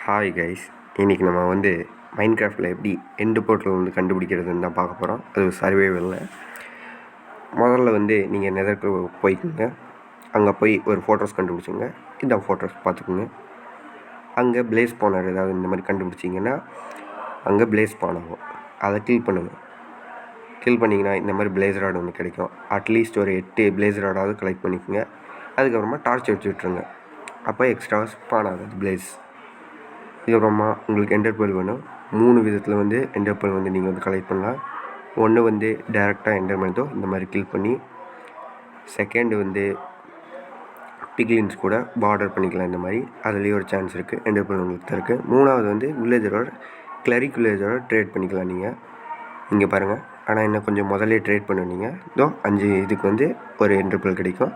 Hi guys, இன்றைக்கி நம்ம வந்து மைண்ட் கிராஃப்டில் எப்படி எண்டு போர்ட்டல் வந்து கண்டுபிடிக்கிறதுன்னு தான் பார்க்க போகிறோம். அது சர்வைவலில் முதல்ல வந்து நீங்கள் நெதருக்கு போய்க்குங்க. அங்கே போய் ஒரு ஃபோட்டோஸ் கண்டுபிடிச்சிங்க. இந்த ஃபோட்டோஸ் பார்த்துக்குங்க. அங்கே பிளேஸ் ஸ்பானர் ஏதாவது இந்த மாதிரி கண்டுபிடிச்சிங்கன்னா அங்கே பிளேஸ் ஸ்பான் ஆகும். அதை கில் பண்ணுங்கள். கில் பண்ணிங்கன்னா இந்த மாதிரி பிளேஸ் ராட் ஒன்று கிடைக்கும். அட்லீஸ்ட் ஒரு 8 பிளேஸ் ராடாவது கலெக்ட் பண்ணிக்கோங்க. அதுக்கப்புறமா டார்ச் வச்சு விட்ருங்க. அப்போ எக்ஸ்ட்ரா ஸ்பான் ஆகுது பிளேஸ். இதுக்கப்புறமா உங்களுக்கு எண்டர் பேர்ல் வேணும். 3 விதத்தில் வந்து எண்டர் பேர்ல் வந்து நீங்கள் வந்து கலெக்ட் பண்ணலாம். ஒன்று வந்து டேரெக்டாக எண்டர் பண்ணதோ இந்த மாதிரி கில் பண்ணி, செகண்டு வந்து பிக்லின்ஸ் கூட பார்டர் பண்ணிக்கலாம். இந்த மாதிரி அதுலேயே ஒரு சான்ஸ் இருக்குது, எண்டர் பேர்ல் உங்களுக்கு தான் இருக்குது. மூணாவது வந்து வில்லேஜரோட கிளரிக் வில்லேஜரோட ட்ரேட் பண்ணிக்கலாம் நீங்கள். இங்கே பாருங்கள், ஆனால் இன்னும் கொஞ்சம் முதல்லே ட்ரேட் பண்ணுவீங்க. இதோ 5 இதுக்கு வந்து ஒரு எண்டர் பேர்ல் கிடைக்கும்.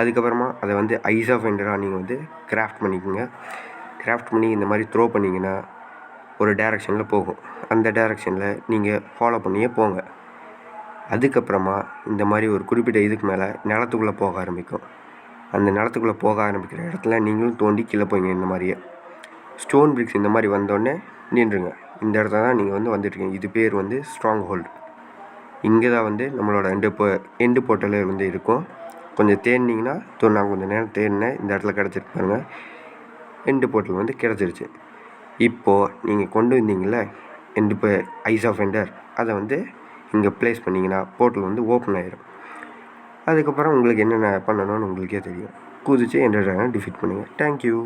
அதுக்கப்புறமா அதை வந்து ஐஸ் ஆஃப் எண்டராக நீங்கள் வந்து கிராஃப்ட் பண்ணிக்கோங்க. கிராஃப்ட் பண்ணி இந்த மாதிரி த்ரோ பண்ணிங்கன்னா ஒரு டேரெக்ஷனில் போகும். அந்த டேரெக்ஷனில் நீங்கள் ஃபாலோ பண்ணியே போங்க. அதுக்கப்புறமா இந்த மாதிரி ஒரு குறிப்பிட்ட இதுக்கு மேலே நிலத்துக்குள்ளே போக ஆரம்பிக்கும். அந்த நிலத்துக்குள்ளே போக ஆரம்பிக்கிற இடத்துல நீங்களும் தோண்டி கீழே போய்ங்க. இந்த மாதிரியே ஸ்டோன் பிரிக்ஸ் இந்த மாதிரி வந்தோடனே நின்றுங்க. இந்த இடத்துல தான் நீங்கள் வந்து வந்துட்டுருக்கீங்க. இது பேர் வந்து ஸ்ட்ராங் ஹோல்டு. இங்கே தான் வந்து நம்மளோட எண்டு போர்ட்டலே வந்து இருக்கும். கொஞ்சம் தேடினீங்கன்னா நான் கொஞ்சம் நேரம் தேடினேன், இந்த இடத்துல கிடச்சிருக்கு பாருங்கள். எண்டு போர்ட்டல் வந்து கிடச்சிருச்சு. இப்போது நீங்கள் கொண்டு வந்தீங்கள ஐஸ் ஆஃப் எண்டர், அதை வந்து இங்கே ப்ளேஸ் பண்ணிங்கன்னா போர்ட்டல் வந்து ஓப்பன் ஆகிடும். அதுக்கப்புறம் உங்களுக்கு என்னென்ன பண்ணணும்னு உங்களுக்கே தெரியும். குதிச்சு எண்டர் ட்ராகனை டிஃபீட் பண்ணுங்கள். தேங்க்யூ.